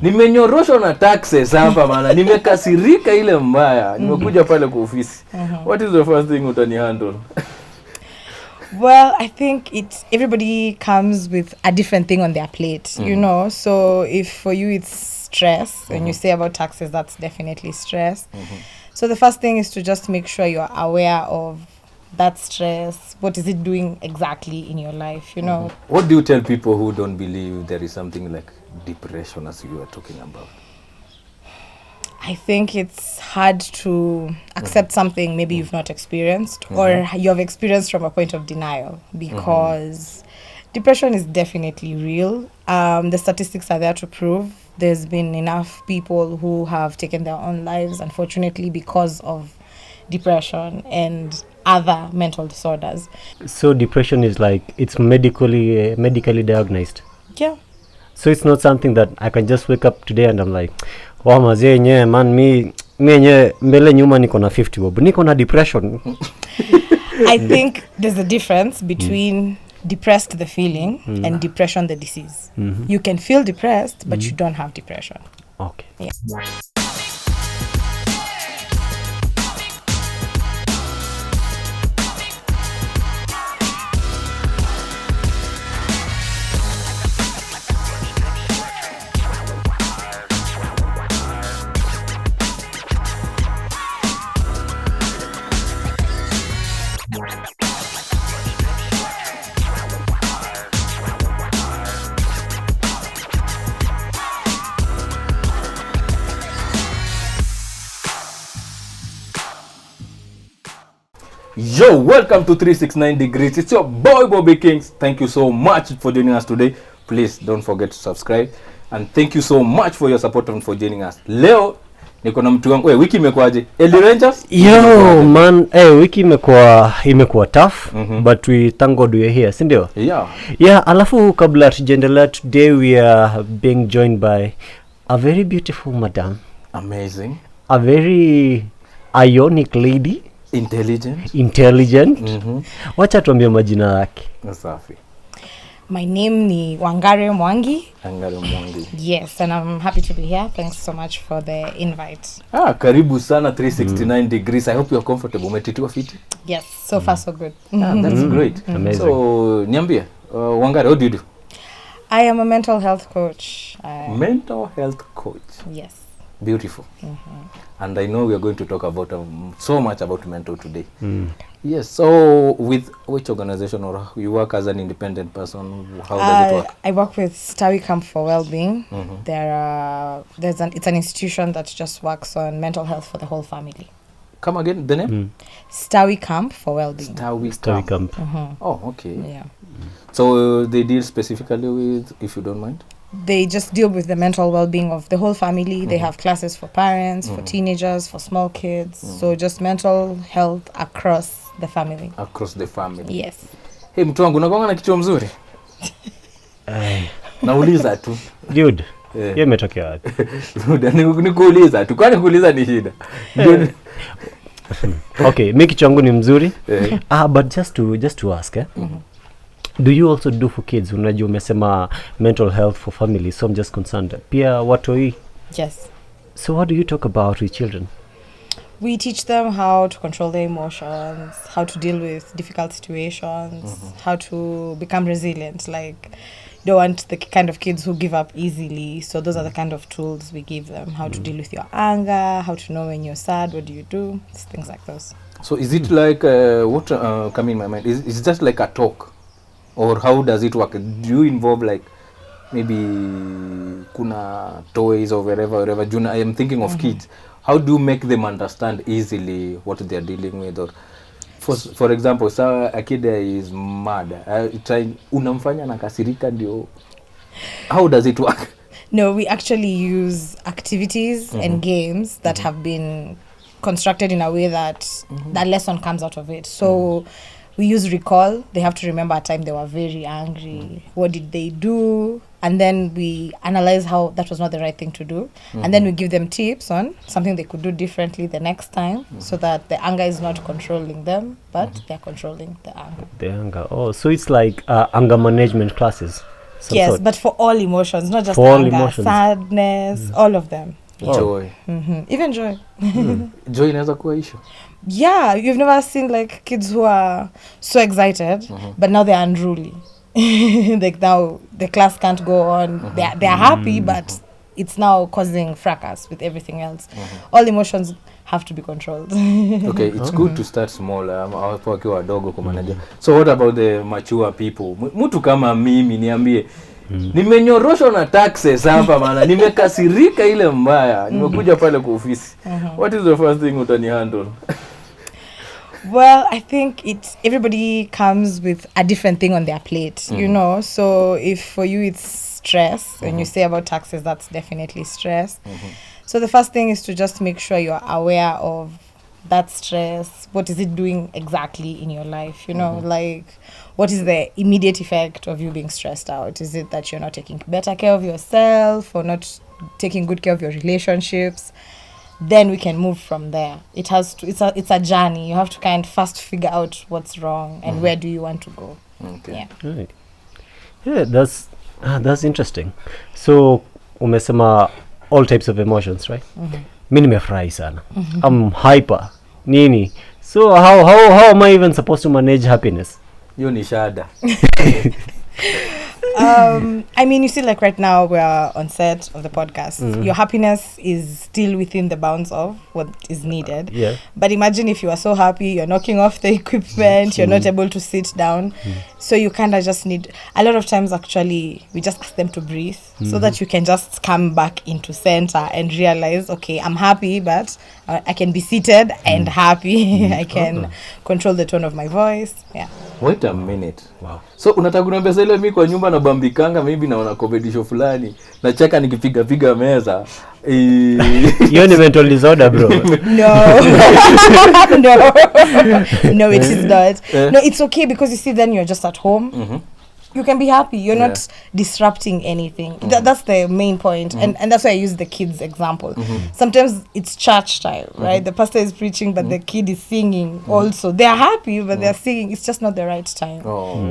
Nimenyoroshwa na taxes hapa maana nimekasirika ile mbaya. Nimekuja pale kwa ofisi. What is the first thing utani handle? Well, I think everybody comes with a different thing on their plate, you know. So if for you it's stress, and you say about taxes, that's definitely stress. So the first thing is to just make sure you're aware of that stress. What is it doing exactly in your life, you know? What do you tell people who don't believe there is something like depression as you were talking about? I think it's hard to accept something maybe you've not experienced or you have experienced from a point of denial, because depression is definitely real. The statistics are there to prove there's been enough people who have taken their own lives, unfortunately, because of depression and other mental disorders. So depression is like, it's medically diagnosed? Yeah. So it's not something that I can just wake up today and I'm like, wow, mazee nye, man, mi nye, mbele nyuma niko na 50 bob, niko na depression. I think there's a difference between depressed the feeling and depression the disease. You can feel depressed, but you don't have depression. Okay. Yeah. Yo, welcome to 369 Degrees. It's your boy Bobby Kings. Thank you so much for joining us today. Please don't forget to subscribe, and thank you so much for your support and for joining us. Leo niko na mtu wangu. Wiki imekuaje? Eli Rangers? Yo man, wiki imekuwa tough, but we thank God we are here, si ndio? Yeah, alafu kabla tujendelea, today we are being joined by a very beautiful madam. Amazing. A very ionic lady. Intelligent. Wacha tuambie majina yake. Safi. My name ni Wangari. Wangari. Yes, and I'm happy to be here. Thanks so much for the invite. Karibu sana 369 Degrees. I hope you're comfortable. Umetitiwa fiti? Yes, so far so good. That's great. Amazing. So, niambie, Wangari, what do you do? I am a mental health coach. Mental health coach. Yes. Beautiful. And I know we are going to talk about so much about mental today. Yes. So with which organization, or you work as an independent person? How does it work? I work with Stawi Camp for Wellbeing. It's an institution that just works on mental health for the whole family. Come again, the name? Stawi Camp for Wellbeing. Stawi Camp. Oh, okay. Yeah. So they deal specifically with, if you don't mind? They just deal with the mental well-being of the whole family. They have classes for parents, for teenagers, for small kids. So just mental health across the family. Across the family. Yes. Hey, mtu wangu, unakuanga na kichwa mzuri? Nauliza tu. Dude, yeye umetokea wapi? Nikuuliza tu. Kwani kuuliza ni shida? Okay, mimi kichwa changu ni mzuri. But just to ask, do you also do for kids? Unajua umesema mental health for family, so I'm just concerned. Pia watoi? Yes. So what do you talk about with children? We teach them how to control their emotions, how to deal with difficult situations, how to become resilient. Like, you don't want the kind of kids who give up easily. So those are the kind of tools we give them. How to deal with your anger, how to know when you're sad, what do you do, things like those. So is it like, what come in my mind, is it just like a talk? Or how does it work? Do you involve like maybe kuna toys or wherever? Juna, I am thinking of kids. How do you make them understand easily what they are dealing with? Or for example, a kid is mad. Unamfanya nakasirika ndio. How does it work? No, we actually use activities and games that have been constructed in a way that that lesson comes out of it. So we use recall. They have to remember a time they were very angry. What did they do? And then we analyze how that was not the right thing to do. And then we give them tips on something they could do differently the next time, so that the anger is not controlling them, but they're controlling the anger. The anger. Oh, so it's like anger management classes. Yes, sort. but for all emotions, not just For all anger, emotions. sadness, all of them. Joy. Even joy. Joy inaweza kuwa issue. Yeah, you've never seen like kids who are so excited, but now they're unruly. Like now the class can't go on. They're happy, but it's now causing fracas with everything else. All emotions have to be controlled. Okay, it's good to start small. Hapo wakiwa wadogo kumanaje. So what about the mature people? Mtu kama mimi niambie nimenyoroshwa na taxes hapa maana nimekasirika ile mbaya. Nimekuja pale kwa ofisi. What is the first thing utani handle? Well, I think everybody comes with a different thing on their plate, you know. So if for you it's stress, when you say about taxes, that's definitely stress. So the first thing is to just make sure you're aware of that stress. What is it doing exactly in your life? You know, like what is the immediate effect of you being stressed out? Is it that you're not taking better care of yourself or not taking good care of your relationships? Then we can move from there. It's a journey. You have to first figure out what's wrong and where do you want to go. Okay. Yeah. Right. Yeah, that's interesting. So umesema all types of emotions, right? Mi nimefurahi sana. I'm hyper. Nini? So how am I even supposed to manage happiness? Hiyo ni shada. I mean, you see, like right now we're on set of the podcast. Your happiness is still within the bounds of what is needed. Yeah. But imagine if you are so happy, you're knocking off the equipment, you're not able to sit down. So you kind of just need, a lot of times actually, we just ask them to breathe so that you can just come back into center and realize, okay, I'm happy, but I can be seated and happy. I can control the tone of my voice. Yeah. Wait a minute. Wow. So unataka kuniambia sasa ile mimi kwa nyumba na bambikanga maybe naona comedy show fulani nacheka nikipiga meza. You're in mental disorder, bro. No. No, it is not. No, it's okay because you see then you're just at home. You can be happy. You're not disrupting anything. That's the main point. And that's why I use the kids example. Sometimes it's church time, right? The pastor is preaching, but the kid is singing also. They're happy, but they're singing. It's just not the right time.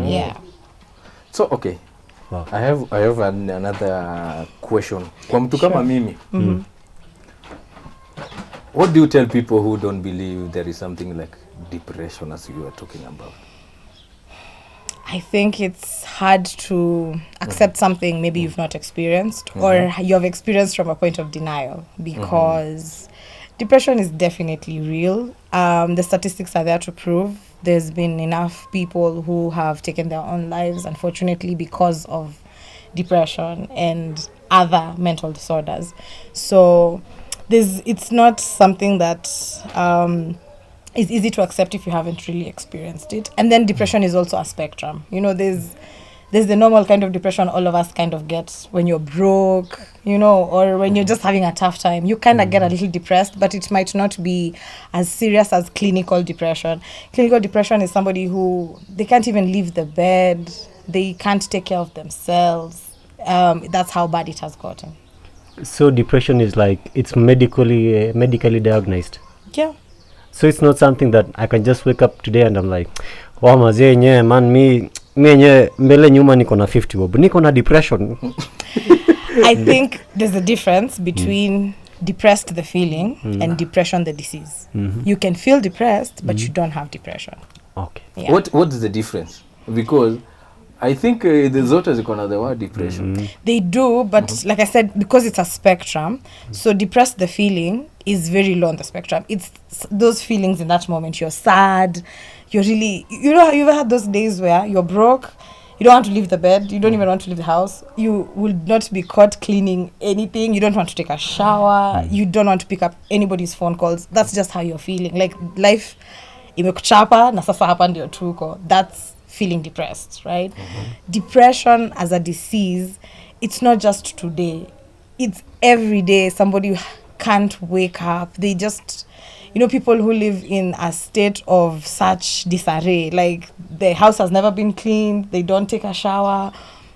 Yeah. So, okay. Wow. I have another question. Kwa mtu kama mimi. What do you tell people who don't believe there is something like depression as you are talking about? I think it's hard to accept something maybe you've not experienced or you have experienced from a point of denial because depression is definitely real. The statistics are there to prove there's been enough people who have taken their own lives, unfortunately, because of depression and other mental disorders. So it's not something that is easy to accept if you haven't really experienced it. And then depression is also a spectrum. You know, there's the normal kind of depression all of us kind of get when you're broke, you know, or when you're just having a tough time. You kind of get a little depressed, but it might not be as serious as clinical depression. Clinical depression is somebody who, they can't even leave the bed. They can't take care of themselves. That's how bad it has gotten. So depression is like, it's medically diagnosed. Yeah. So it's not something that I can just wake up today and I'm like, wow, mazee nye, man, mi nye, mbele nyuma niko na 50 bob, niko na depression. I think there's a difference between depressed the feeling and depression the disease. You can feel depressed, but you don't have depression. Okay. Yeah. What is the difference? Because I think the zote ziko na the word depression. They do, but like I said, because it's a spectrum, so depressed the feeling is very low on the spectrum. It's those feelings in that moment. You're sad. You're really, you know, you've had those days where you're broke. You don't want to leave the bed. You don't even want to leave the house. You will not be caught cleaning anything. You don't want to take a shower. You don't want to pick up anybody's phone calls. That's just how you're feeling. Like life, imekuchapa na sasa hapa ndio tuko. That's feeling depressed, right? Depression as a disease, it's not just today. It's every day. Somebody can't wake up. They just, you know, people who live in a state of such disarray, like the house has never been cleaned, they don't take a shower,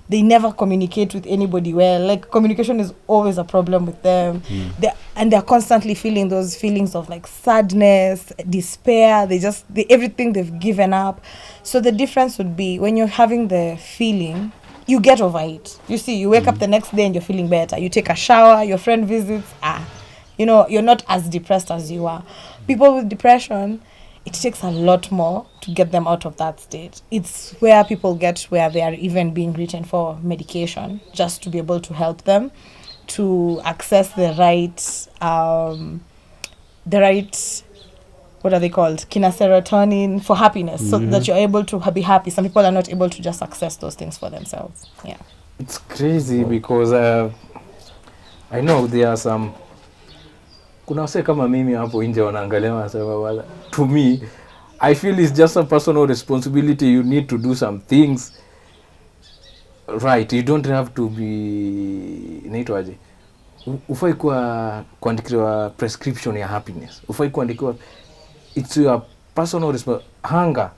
they never communicate with anybody well. Like communication is always a problem with them. They're constantly feeling those feelings of like sadness, despair. Everything they've given up. So the difference would be when you're having the feeling, you get over it. You see, you wake up the next day and you're feeling better. You take a shower, your friend visits, you know, you're not as depressed as you are. People with depression, it takes a lot more to get them out of that state. It's where people get where they are even being written for medication just to be able to help them to access the right, what are they called? Serotonin for happiness, so that you're able to be happy. Some people are not able to just access those things for themselves. Yeah. It's crazy because I know there are some, kuna wase kama mimi hapo nje wanaangalia wanasema, to me I feel it's just a personal responsibility. You need to do some things right. You don't have to be, inaitwaje, ufai kuandikiwa prescription ya happiness. Ufai kuandikiwa, it's your personal hunger,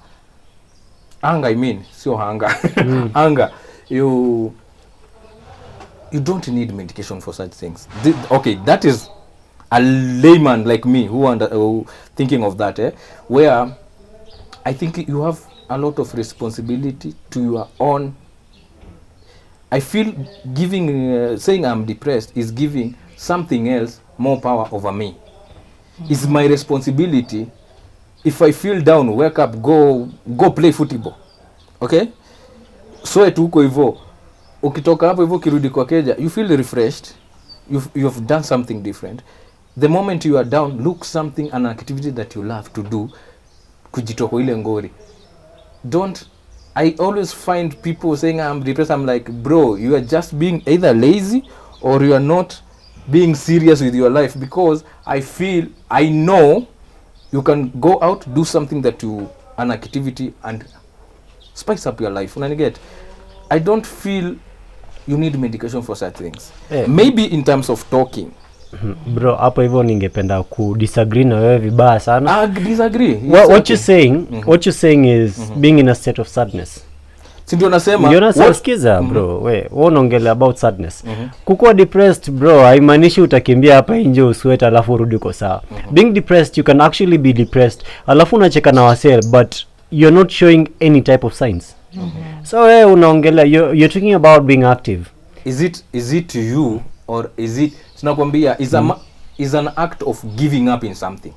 I mean, sio hunger. Hunger, you don't need medication for such things. Okay, that is a layman like me who thinking of that, where I think you have a lot of responsibility to your own. I feel giving, saying I'm depressed is giving something else more power over me. It's my responsibility. If I feel down, wake up, go play football. Okay? So etu uko hivyo. Ukitoka hapo hivyo kirudi kwa keja, you feel refreshed. You've done something different. The moment you are down, look something, an activity that you love to do, kujitoka ile ngori. I always find people saying I'm depressed. I'm like, bro, you are just being either lazy or you are not being serious with your life, because I know you can go out, do something an activity and spice up your life. I don't feel you need medication for such things. Maybe in terms of talking. Bro, hapo hivyo ningependa ku disagree na wewe vibaya sana. Disagree. What you're saying is being in a state of sadness. Ndio nasema. Ndio nasema bro, wewe unaongelea about sadness. Kukuwa depressed bro, haimaanishi utakimbia hapa nje usweta alafu urudi uko sawa. Being depressed, you can actually be depressed alafu unacheka na wasel, but you're not showing any type of signs. So wewe unaongelea, you're talking about being active. Is it you, or is it, sinakwambia, is an act of giving up in something?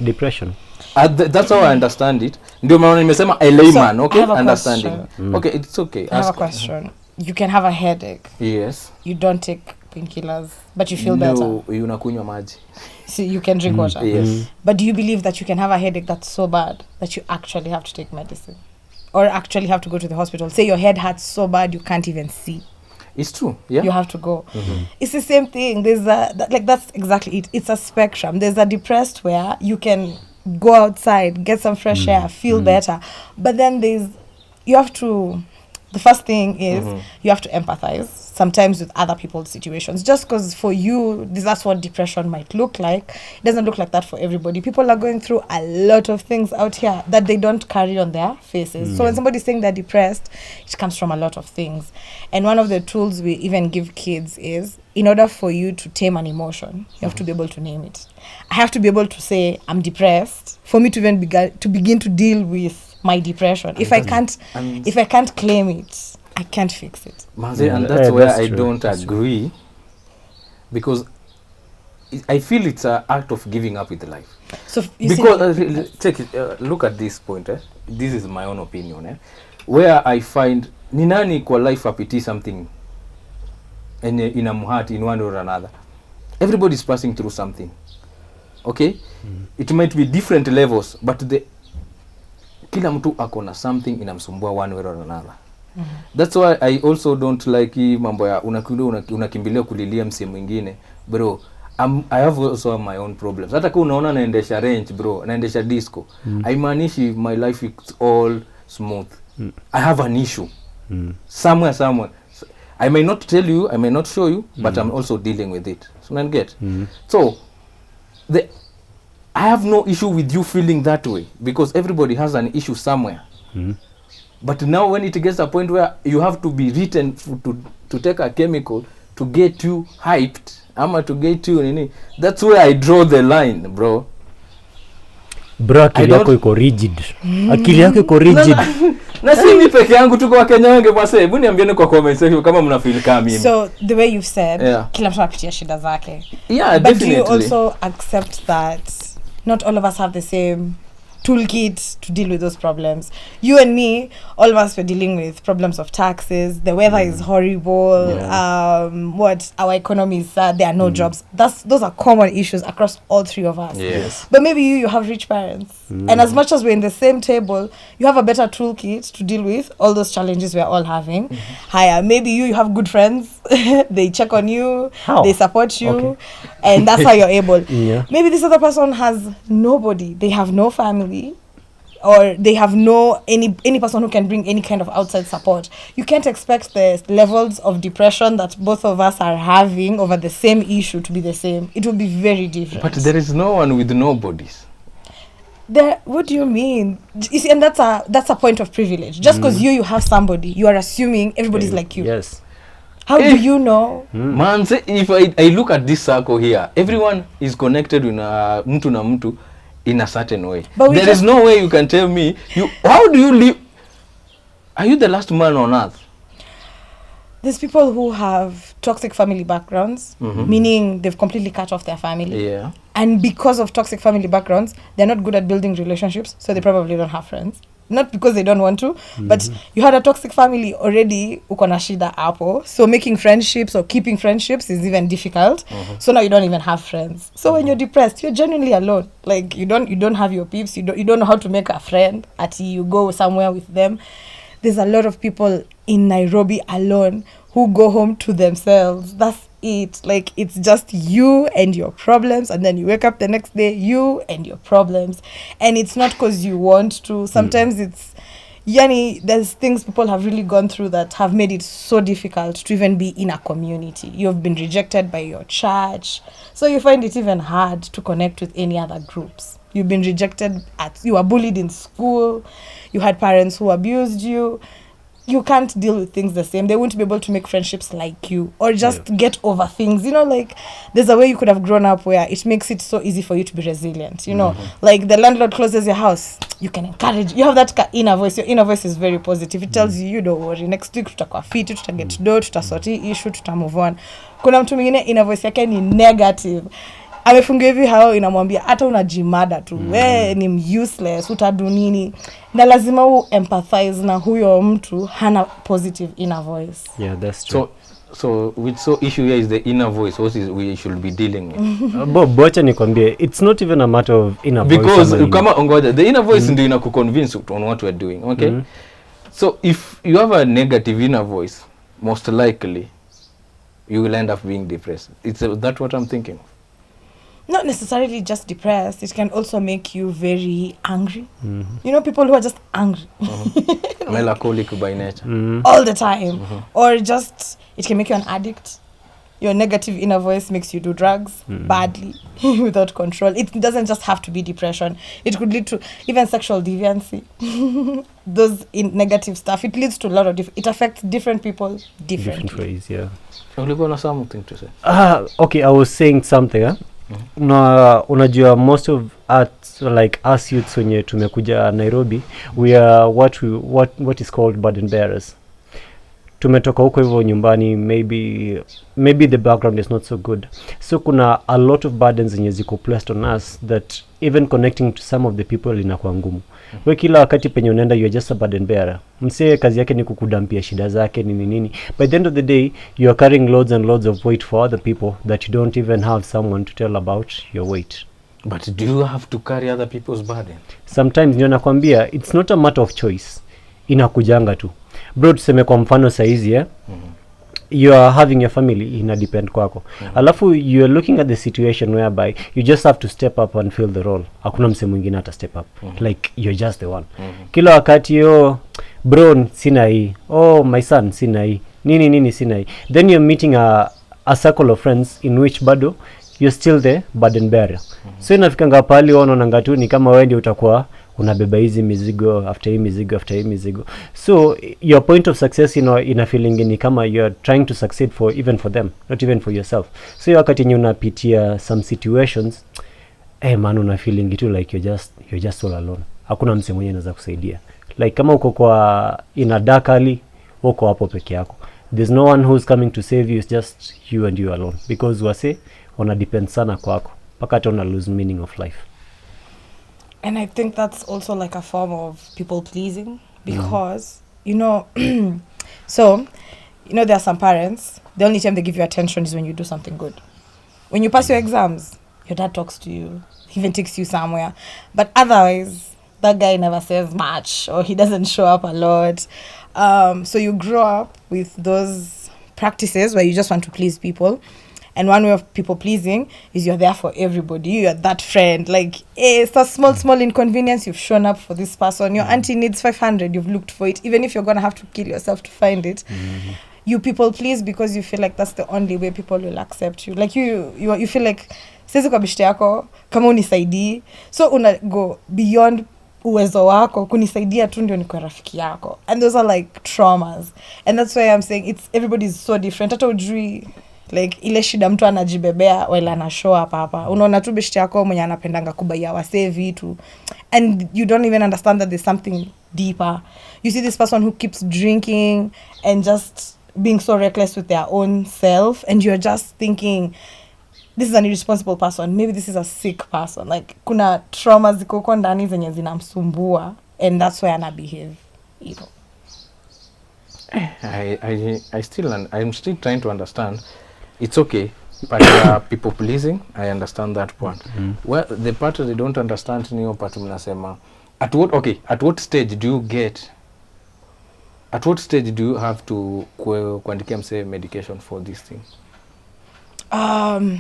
Depression. That's how I understand it. Ndio maana nimesema a layman, okay? Understanding. Okay, it's okay. I have a question. You can have a headache. Yes. You don't take painkillers, but you feel better. No, unakunywa maji. So you can drink water. Yes. But do you believe that you can have a headache that's so bad that you actually have to take medicine? Or actually have to go to the hospital? Say your head hurts so bad you can't even see. It's true, yeah. You have to go. It's the same thing. There's that's exactly it. It's a spectrum. There's a depressed where you can go outside, get some fresh air, feel better. But then the first thing is you have to empathize sometimes with other people's situations. Just because for you, that's what depression might look like, it doesn't look like that for everybody. People are going through a lot of things out here that they don't carry on their faces. So when somebody's saying they're depressed, it comes from a lot of things. And one of the tools we even give kids is, in order for you to tame an emotion, you have to be able to name it. I have to be able to say, I'm depressed, for me to even begin to deal with my depression. If I can't claim it, I can't fix it. And that's where I don't agree, because I feel it's an act of giving up with life. So because look at this point. This is my own opinion. Where I find ni nani kwa life apiti something in a muhati in one or another. Everybody's passing through something. Okay? It might be different levels, but kila mtu akona something inamsumbua one way or another. That's why I also don't like mambo ya unakimbilia kulilia msemo mwingine. Bro, I have also my own problems. Hata kama unaona naendesha range bro, naendesha disco, haimaanishi my life is all smooth. I have an issue. Somewhere. I may not tell you, I may not show you, but I'm also dealing with it. So man get. So I have no issue with you feeling that way, because everybody has an issue somewhere. But now when it gets to a point where you have to be written to take a chemical to get you hyped, to get you, that's where I draw the line, bro. Bro, akili yako iko rigid. Akili yako iko rigid. Na si mimi peke yangu, tuko Wakenya wengi basi. Hebu niambieni kwa comment section kama mna feel kama mimi. So the way you've said, yeah, kila mtu anapitia shida zake. Yeah, but definitely. do you also accept that not all of us have the same toolkit to deal with those problems? You and me, all of us were dealing with problems of taxes. The weather is horrible. Yeah. What our economy is sad. There are no jobs. Those are common issues across all three of us. Yes. But maybe you have rich parents, and as much as we're in the same table, you have a better toolkit to deal with all those challenges we're all having. Higher, maybe you have good friends. They check on you. How? They support you, Okay. and that's how you're able. Yeah. Maybe this other person has nobody. They have no family, or they have no any person who can bring any kind of outside support. You can't expect the levels of depression that both of us are having over the same issue to be the same. It will be very different. But there is no one with nobodies. What do you mean? You see, and that's a point of privilege. Just because you have somebody, you are assuming everybody's like you. Yes. How do you know? Man, say, if I look at this circle here, everyone is connected with mtu na mtu in a certain way. But There is no way you can tell me, how do you live? Are you the last man on earth? There's people who have toxic family backgrounds, meaning they've completely cut off their family. Yeah. And because of toxic family backgrounds, they're not good at building relationships, so they probably don't have friends. Not because they don't want to, but you had a toxic family already, uko na shida hapo. So making friendships or keeping friendships is even difficult. So now you don't even have friends. So when you're depressed, you're genuinely alone. Like you don't have your peeps. You don't know how to make a friend until you go somewhere with them. There's a lot of people in Nairobi alone who go home to themselves. That's it. Like it's just you and your problems, and then you wake up the next day, you and your problems. And it's not because you want to. Sometimes it's there's things people have really gone through that have made it so difficult to even be in a community. You've been rejected by your church, so you find it even hard to connect with any other groups. You've been rejected you were bullied in school, you had parents who abused you. You can't deal with things the same. They won't be able to make friendships like you, or just get over things. Like there's a way you could have grown up where it makes it so easy for you to be resilient. Like the landlord closes your house, you can encourage. You have that inner voice. Your inner voice is very positive. It tells you, don't worry, next week tutakuwa fit, tutaget do, tutasort issue, tutamove on. Kuna mtu mwingine inner voice yake ni negative. Amefungia hivi hao inamwambia hata unajimada tu, we ni useless, utadu nini. Na lazima empathize na huyo mtu hana positive inner voice. Yeah, that's true. So issue here is the inner voice. What is we should be dealing with? Bocha nikwambie, it's not even a matter of inner voice. Because kama ongoja, the inner voice ndio inakuconvince on what we're doing, okay? So if you have a negative inner voice, most likely you will end up being depressed. That's what I'm thinking. Not necessarily just depressed. It can also make you very angry. People who are just angry. Melancholic by nature. All the time. Or just, it can make you an addict. Your negative inner voice makes you do drugs badly, without control. It doesn't just have to be depression. It could lead to even sexual deviancy. Those negative stuff. It leads to a lot of it affects different people differently. Different ways, yeah. You've something to say. Okay, I was saying something. Unajua most of us youths wenye tumekuja Nairobi, we are what is called burden bearers. Tumetoka huko hivyo nyumbani, maybe the background is not so good, so kuna a lot of burdens zenye ziko placed on us that even connecting to some of the people inakuwa ngumu. We kila wakati penye unaenda, you are just a burden bearer. Msee kazi yake ni kukudampia shida zake nini. By the end of the day, you are carrying loads and loads of weight for other people that you don't even have someone to tell about your weight. But do you have to carry other people's burden? Sometimes ndio nakwambia, it's not a matter of choice. Inakujanga tu. Bro, tuseme kwa mfano saizi you are having your family, ina depend kwako. Alafu you are looking at the situation whereby you just have to step up and fill the role. Hakuna mse mwingine ata step up. Like you're just the one. Kila wakati bro sina hii, my son sina hii, nini sina hii. Then you're meeting a circle of friends in which bado you're still the burden bearer. So inafikanga pali unaona tu ni kama wewe ndio utakuwa unabeba hizi mizigo after hii mizigo. So your point of success ina feeling ni kama you're trying to succeed for them, not even for yourself. So wakati yenye unapitia some situations, man, una feeling it like you're just all alone. hakuna mse mwenye anaweza kusaidia. Like kama uko kwa in a dark alley, uko hapo peke yako. There's no one who's coming to save you, it's just you and you alone, because wase wana depend sana kwako mpaka hata una lose meaning of life. And I think that's also like a form of people pleasing, because you know so you know, there are some parents, the only time they give you attention is when you do something good. When you pass your exams, your dad talks to you, he even takes you somewhere, but otherwise that guy never says much, or he doesn't show up a lot. So you grow up with those practices where you just want to please people. And one way of people pleasing is you're there for everybody. You're that friend. Like, it's a small inconvenience. You've shown up for this person. Your auntie needs 500. You've looked for it. Even if you're going to have to kill yourself to find it. You people please because you feel like that's the only way people will accept you. Like, you feel like, sisi kwa bishte yako, kama unisaidii. So, una go beyond uwezo wako, kunisaidia tu ndio niko rafiki yako. And those are like traumas. And that's why I'm saying everybody is so different. Hata ujui, like ile shida mtu anajibebea while ana show up hapa. Unaona tu beshte yako mwenye anapendanga kubaia wase vitu. And you don't even understand that there's something deeper. You see this person who keeps drinking and just being so reckless with their own self, and you're just thinking, this is an irresponsible person. Maybe this is a sick person. Like, kuna trauma ziko huko ndani zenye zinamsumbua, and that's why ana behave evil. I'm still trying to understand. It's okay, but people pleasing, I understand that part. Well, the part that they don't understand ni part mnasema. At what stage do you have to kuandikia mse medication for this thing?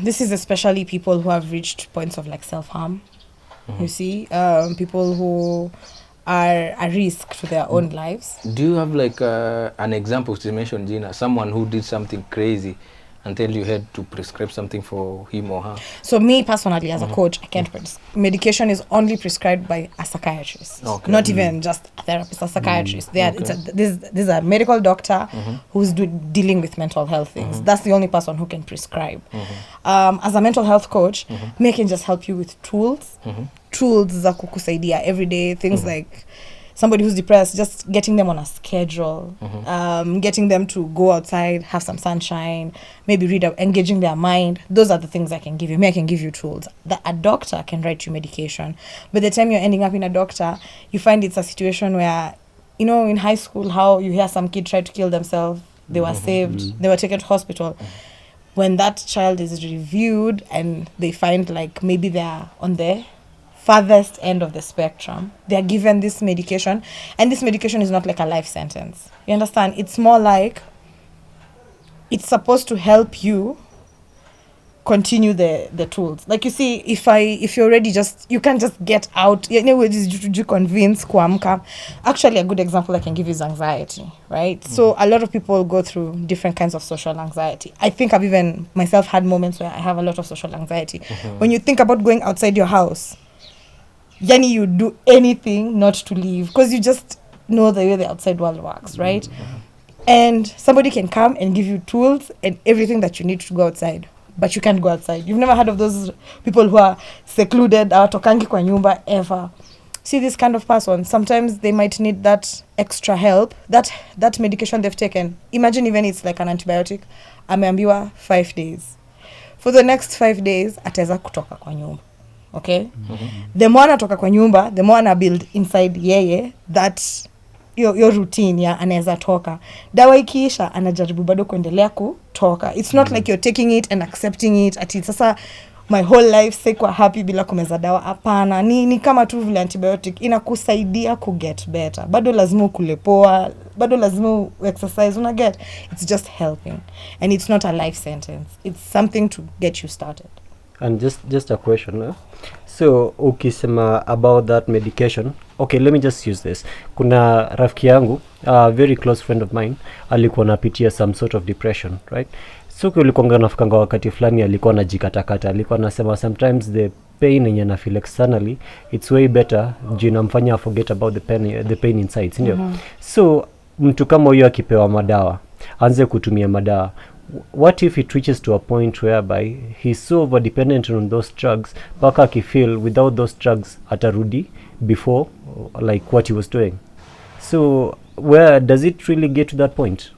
This is especially people who have reached points of like self-harm. You see, people who are a risk to their own lives. Do you have like an example to mention, Gina? Someone who did something crazy until you had to prescribe something for him or her? So me personally, as a coach, I can't medication is only prescribed by a psychiatrist. Okay. Not even just a therapist, a psychiatrist. This is a medical doctor who's dealing with mental health things. That's the only person who can prescribe. As a mental health coach, me can just help you with tools za kukusaidia everyday things like somebody who's depressed, just getting them on a schedule, getting them to go outside, have some sunshine, maybe read, engaging their mind. Those are the things I can give you. I can give you tools. A doctor can write you medication. By the time you're ending up in a doctor, you find it's a situation where, you know, in high school, how you hear some kid try to kill themselves, they were saved, they were taken to hospital. When that child is reviewed and they find like maybe they're on the farthest end of the spectrum, they are given this medication, and this medication is not like a life sentence. You understand? It's more like it's supposed to help you continue the tools. Like, you see, if you're already you can't just get out. Anyway, you convince kuamka. Actually, a good example I can give is anxiety, right? So a lot of people go through different kinds of social anxiety. I think I've even myself had moments where I have a lot of social anxiety. When you think about going outside your house, yani you do anything not to leave because you just know the way the outside world works, right? And somebody can come and give you tools and everything that you need to go outside, but you can't go outside. You've never heard of those people who are secluded, tokangi kwa nyumba ever. See, this kind of person, sometimes they might need that extra help, that medication they've taken. Imagine even it's like an antibiotic. Ameambiwa 5 days. For the next 5 days, ataweza kutoka kwa nyumba. Okay? The more anatoka kwa nyumba, the more ana build inside yeye that your routine ya anaweza toka. Dawa ikiisha anajaribu bado kuendelea kutoka. It's not like you're taking it and accepting it ati sasa my whole life sikuwa happy bila kumeza dawa. Hapana, ni kama tu vile antibiotic inakusaidia ku get better. Bado lazima ukule poa, bado lazima exercise, una get. It's just helping, and it's not a life sentence. It's something to get you started. And just a question, so ukisema about that medication, okay, let me just use this. Kuna rafiki yangu, a very close friend of mine, alikuwa anapitia some sort of depression, right? So kulikuwa nafikanga wakati fulani alikuwa anajikatakata, alikuwa anasema sometimes the pain yenye na feel externally, it's way better juu inamfanya forget about the pain inside, ndio? So mtu kama huyo akipewa madawa, anze kutumia madawa, what if it reaches to a point whereby he's so over dependent on those drugs mpaka akifeel without those drugs atarudi before like what he was doing? So where does it really get to that point?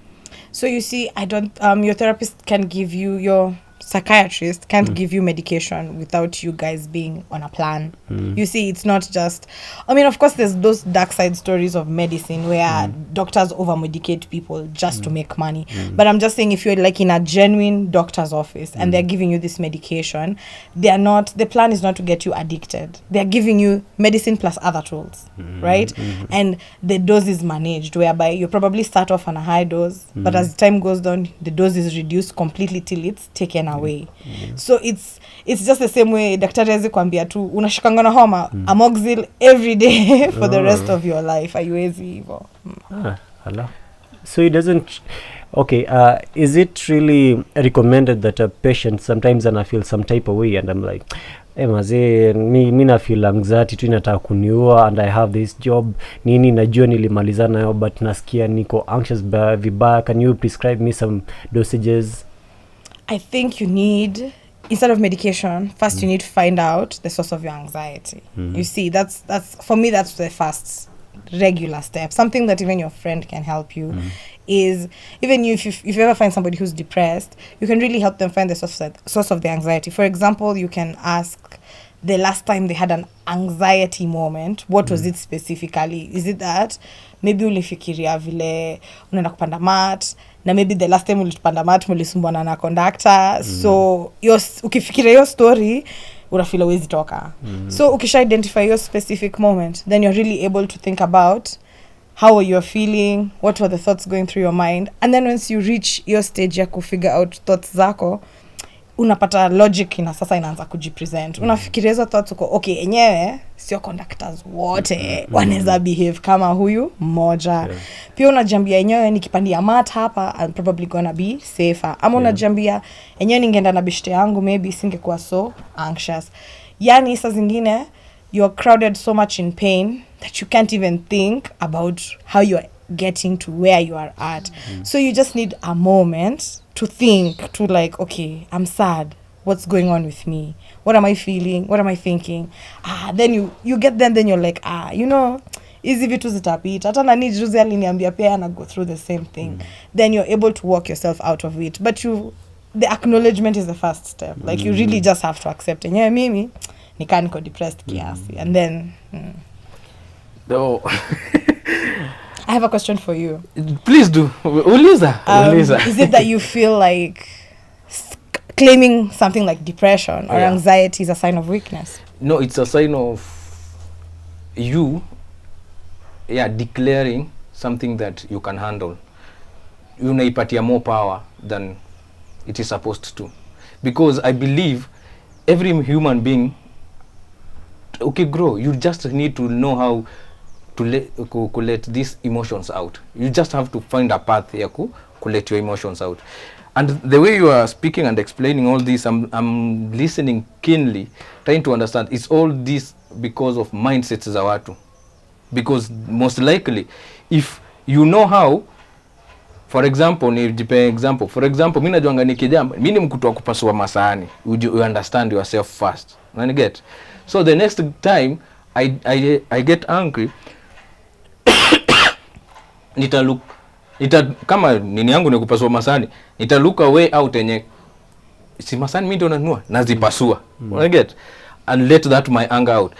So you see, I don't your therapist can give you, your psychiatrist can't give you medication without you guys being on a plan. You see, it's not just, I mean, of course there's those dark side stories of medicine where doctors over medicate people just to make money, but I'm just saying, if you're like in a genuine doctor's office and they're giving you this medication, the plan is not to get you addicted. They're giving you medicine plus other tools, right? And the dose is managed, whereby you probably start off on a high dose, but as time goes on, the dose is reduced completely till it's taken away. So it's just the same way daktari hawezi kuambia tu unashikanga na homa amoxil every day for the rest of your life. Haiwezi hivyo. So it doesn't. Okay, is it really recommended that a patient sometimes and I feel some type of way and I'm like, mazee, mi na feel anxiety tu inataka kuniua and I have this job, nini najua nilimalizana nayo but nasikia niko anxious vibaya, can you prescribe me some dosages? I think you need, instead of medication, first you need to find out the source of your anxiety. You see, that's for me, that's the first regular step. Something that even your friend can help you is, even if you ever find somebody who's depressed, you can really help them find the source of the anxiety. For example, you can ask the last time they had an anxiety moment, what was it specifically? Is it that maybe ulifikiria vile unaenda kupanda mat, na maybe the last time ulipanda mat mulisumbuana na conductor, so ukifikiria your story unafeel huwezi toka. So ukisha identify your specific moment, then you're really able to think about how you're feeling, what were the thoughts going through your mind, and then once you reach your stage ya kufigure out thoughts zako, unapata logic sasa inaanza kujipresent. Unafikiria hizo thoughts uko okay, enyewe sio conductors wote wanaweza behave kama huyu mmoja. Pia unajambia enyewe nikipandia mat hapa I'm probably gonna be safer. Ama unajambia enyewe ningeenda na bishte yangu maybe singekuwa so anxious. Yani saa zingine you're crowded so much in pain that you can't even think about how you're getting to where you are at. So you just need a moment to think, to like, okay, I'm sad. What's going on with me? What am I feeling? What am I thinking? Then you get them, then you're like, you know, easy vitu zitapita. Hata nani juzi aliniambia pia ana go through the same thing. Then you're able to walk yourself out of it. But the acknowledgement is the first step. Like you really just have to accept it. Yeah, mimi nika niko depressed kiasi. And then No. I have a question for you. Please do. Uliza. Is it that you feel like claiming something like depression or anxiety is a sign of weakness? No, it's a sign of you declaring something that you can handle. Unaipatia more power than it is supposed to. Because I believe every human being, grow, you just need to know how to let these emotions out. You just have to find a path ya to let your emotions out. And the way you are speaking and explaining all this, I'm listening keenly, trying to understand. It's all this because of mindsets za watu. Because most likely, if you know how, for example, mimi najuanga nikijamba, mimi ni mkutu wa kupasua masahani. You understand yourself first. And get. So the next time I get angry, kama nini yangu ni kupasua masani, look away out enye si masani mimi ndo nanunua nazipasua. I get, and let that my anger out.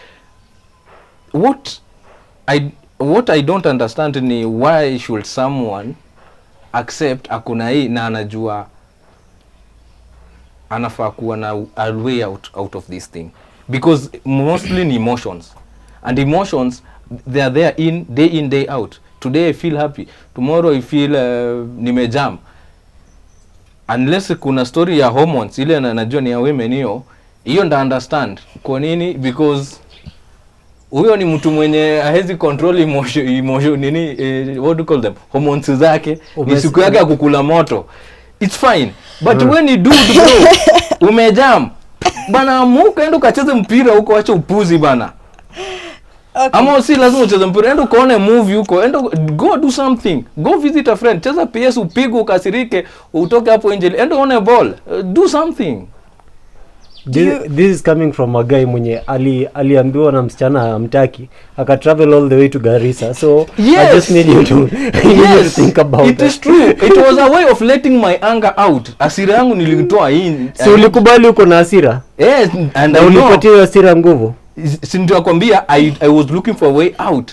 What I don't understand ni why should someone accept akuna hii na anajua anafaa kuwa na a way out of this thing, because mostly ni emotions, and emotions they are there in day out. Today I feel happy, tomorrow I feel nimejam. Unless kuna story ya hormones ile najua ni ya women hiyo nda understand kwa nini, because huyo ni mtu mwenye hawezi control emotion nini what do you call them, hormones zake ni siku yake ya kukula moto, it's fine. But when you do bro umejam bana, amuka endo kacheze mpira huko, acha upuzi bana. Okay. Ama si lazima ucheze mpira, enda ukaone movie huko, enda go do something, go visit a friend, cheza PS, upigwe ukasirike, utoke hapo nje, enda uone ball, do something. This is coming from a guy mwenye aliambiwa na msichana amtaki akatravel all the way to Garissa, so yes. I just need you to yes. think about it. It is true. It was a way of letting my anger out. Hasira yangu nilitoa in. So ulikubali uko na hasira? Yes, and I ulipatia hasira nguvu. Si ndio nakwambia, I was looking for a way out.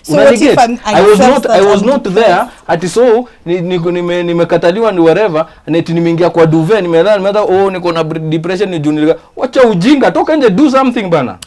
So what if I was not there ati so nimekataliwa ni wherever ati nimeingia kwa duvet nimelala niko na depression ni juu wacha ujinga, toka nje, do something bana.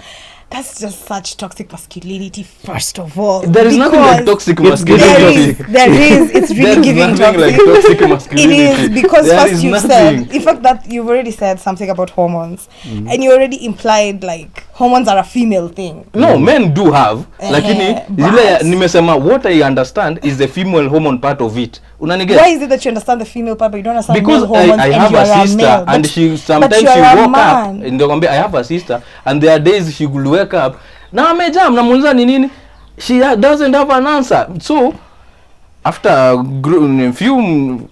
That's just such toxic masculinity, first of all. There is nothing like toxic masculinity. There is. It's really giving toxic. Like toxic masculinity. It is, because there first you said, in fact, that you've already said something about hormones, and you already implied like hormones are a female thing. No, men do have. Lakini zile nimesema what I understand is the female hormone part of it. Unanigeta? Why is it that you understand the female part but you don't understand because male hormones? I have a sister and she sometimes she woke up ndio kwambia I have a sister and there are days she could wake up na amejam namuuliza ni nini, she doesn't have an answer. So after a few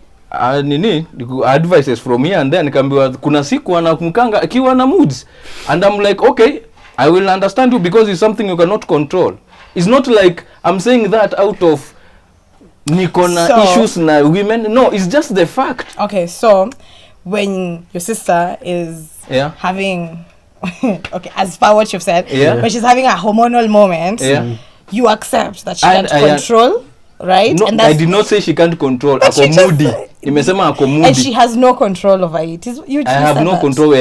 advices from here and then nikambiwa kuna siku anakumkanga akiwa na moods and I'm like okay, I will understand you because it's something you cannot control. It's not like I'm saying that out of Nikona issues na women. No, it's just the fact. Okay, so when your sister is having okay, as per what you've said, when she's having a hormonal moment, you accept that she can't control, right? No, and I did not say she can't control. Ako moody. Nimesema ako moody. And she has no control over it. I have no control.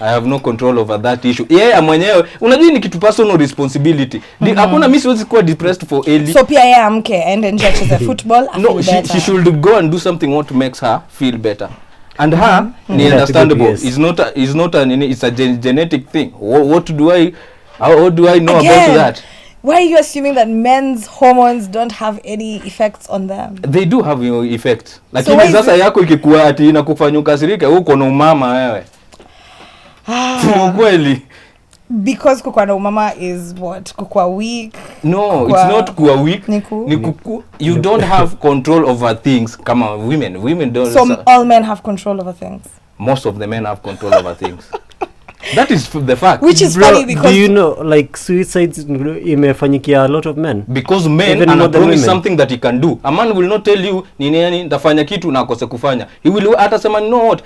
I have no control over that issue. Mwenyewe unajua ni kitu personal responsibility. Hakuna mimi siwezi kuwa depressed for Ellie. So pia yeye amke and enjoy the football. No, she should go and do something what makes her feel better. And her ni understandable. It's not it's a genetic thing. How do I know about that? Why are you assuming that men's hormones don't have any effects on them? They do have effects. Lakini sasa yako ikikuwa ati inakufanya ukasirike, uko na umama wewe. Kweli. Because kukua na umama is what? Kukua weak? No, it's not kukua weak. You don't have control over things. Come on, women don't. So all men have control over things? Most of the men have control over things. That is the fact. Which is funny because... Do you know, like, suicides imefanyikia a lot of men? Because men promise something that he can do. A man will not tell you, nini, ndafanya kitu na akose kufanya. He will atasema, you know what?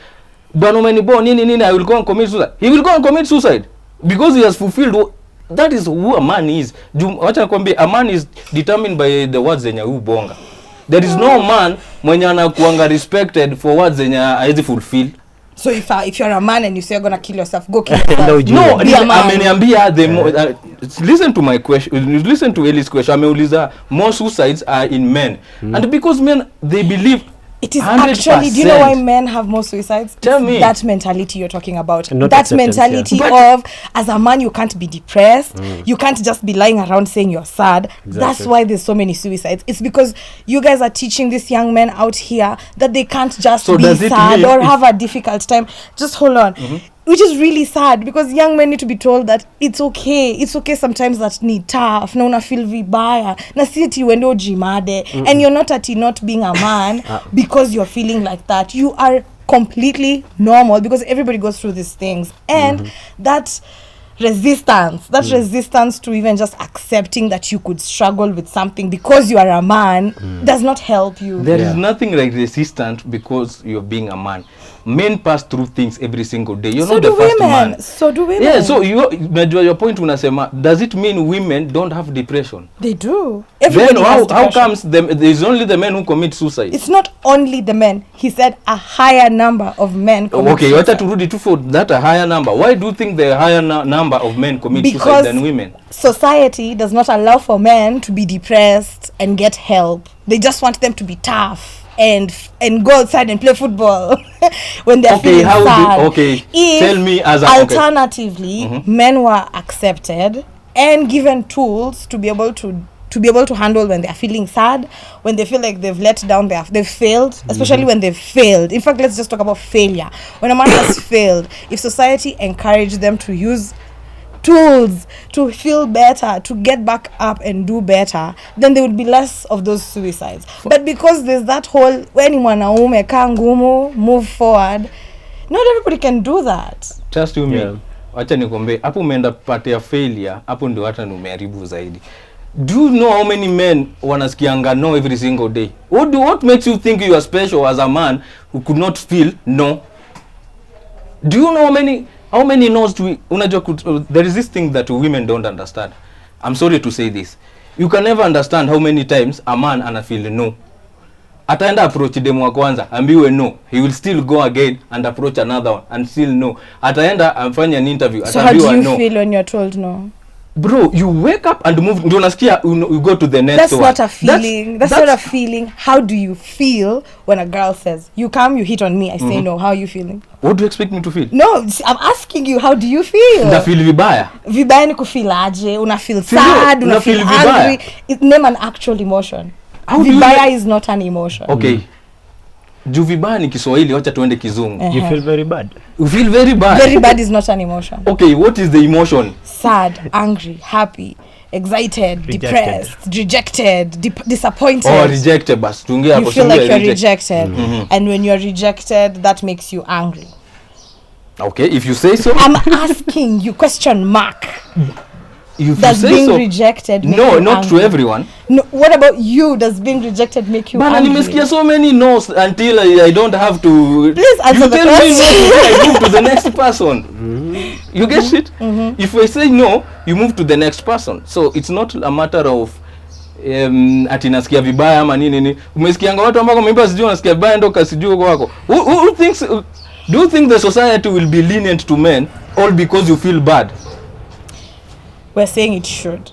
Bwana umenibo, nini, I will go and commit suicide. He will go and commit suicide. Because he has fulfilled, that is who a man is. Wacha nakwambia, a man is determined by the words zenye bonga. There is no man mwenye anakuanga respected for words zenye haezi fulfill. So if you're a man and you say you're gonna kill yourself, go kill yourself. No, ameniambia listen to my question, listen to Ellie's question. Ameuliza more suicides are in men. And because men, they believe it is 100%. Actually, do you know why men have more suicides? Tell me. That mentality you're talking about. Not that mentality of, as a man, you can't be depressed. You can't just be lying around saying you're sad. Exactly. That's why there's so many suicides. It's because you guys are teaching these young men out here that they can't just be sad or have a difficult time. Just hold on. Which is really sad because young men need to be told that it's okay sometimes that ni tough na una feel vibaya na si ati uende ujimade and you're not not being a man because you're feeling like that. You are completely normal because everybody goes through these things and that resistance to even just accepting that you could struggle with something because you are a man does not help you. There is nothing like resistance because you're being a man. Men pass through things every single day. You're not the first man. So do women. Yeah, so your point unasema, does it mean women don't have depression? They do. Everybody then has depression. How comes there's only the men who commit suicide? It's not only the men. He said a higher number of men commit suicide. Wacha turudi tu for that a higher number. Why do you think the higher number of men commit suicide than women? Society does not allow for men to be depressed and get help. They just want them to be tough and go outside and play football when they're feeling sad. Tell me as a alternatively men were accepted and given tools to be able to handle when they're feeling sad, when they feel like they've let down, they've failed, especially when they've failed. In fact, let's just talk about failure. When a man has failed, if society encouraged them to use tools to feel better, to get back up and do better, then there would be less of those suicides. But because there's that whole when mwanaume kaa ngumu, move forward, not everybody can do that. Trust you me. Wacha nikwambie hapo umeenda part ya failure, hapo ndio hata umeharibu zaidi. Do you know how many men wanasikianga no every single day? What makes you think you are special as a man who could not feel no? Do you know how many no's unajua there is this thing that women don't understand. I'm sorry to say this. You can never understand how many times a man ana feel no. Ataenda approach demo wa kwanza ambiwe no, he will still go again and approach another one and still no. Ataenda amfanya an interview ataambiwa no. So how do you feel when you're told no? Bro, you wake up and move. Ndio nasikia you go to the next that's one. Not a feeling. That's not a feeling. How do you feel when a girl says, you come, you hit on me, I say no. How are you feeling? What do you expect me to feel? No, I'm asking you, how do you feel? Na feel vibaya. Vibaya ni kufeel aje, una feel sad, una feel angry. Name an actual emotion. Vibaya is not an emotion. Okay. Juu vibaya ni Kiswahili, wacha tuende Kizungu. You feel very bad. You feel very bad. Very bad is not an emotion. Okay, what is the emotion? Sad, angry, happy, excited, depressed, rejected, disappointed. Oh, rejected, bas. You feel like you're rejected. And when you're rejected, that makes you angry. Okay, if you say so. I'm asking you, question mark. Does being so, rejected make no, you not angry? to everyone. No, what about you? Does being rejected make you angry? Nimesikia so many no's until I don't have to. Please answer the question. You tell me no, I move to the next person. You get it? If I say no, you move to the next person. So it's not a matter of ati nasikia vibaya ama nini. Umesikianga watu ambao mimba sijui nasikia vibaya ndo kasijui kwako. Who thinks? Do you think the society will be lenient to men all because you feel bad? We're saying it should.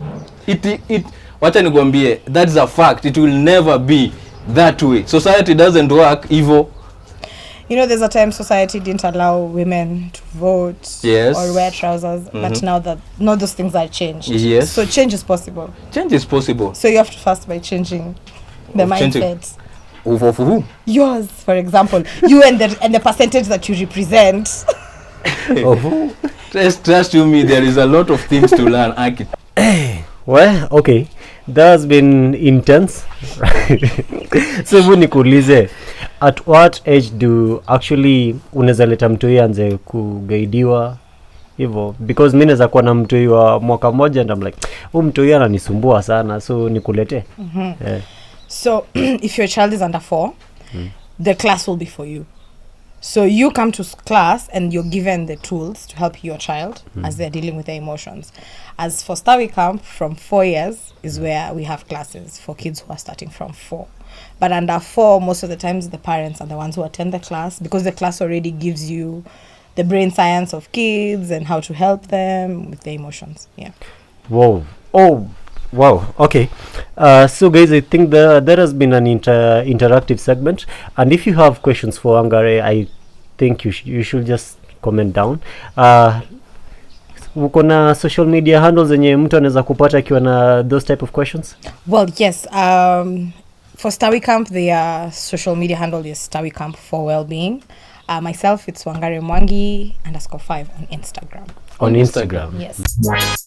Wacha nikwambie, that's a fact. It will never be that way. Society doesn't work evil. You know, there's a time society didn't allow women to vote or wear trousers, but now those things are changed. Yes. So change is possible. Change is possible. So you have to first by changing the mindset. Of who? Yours, for example. You and the percentage that you represent. Of who? Trust you me, there is a lot of things to learn. Well, okay. That has been intense. So nikuulize, at what age do actually unaweza leta mtoi anze kugaidiwa hivyo? Because mimi naweza kuwa na mtoi wa mwaka mmoja and I'm like, mtoi ananisumbua sana, so nikulete. So if your child is under 4, the class will be for you. So you come to class and you're given the tools to help your child as they're dealing with their emotions. As for Stawi Camp, from 4 years is where we have classes for kids who are starting from 4. But under 4, most of the times the parents are the ones who attend the class, because the class already gives you the brain science of kids and how to help them with their emotions. Yeah. Whoa. Oh, wow. Okay. So guys, I think there has been an interactive segment, and if you have questions for Wangari, I think you should just comment down. Uko na social media handles zenye mtu anaweza kupata akiwa na those type of questions? Well, yes. For Stawi Camp, the social media handle is Stawi Camp for Wellbeing. Myself, it's Wangari Mwangi _5 on Instagram. On Instagram. Yes.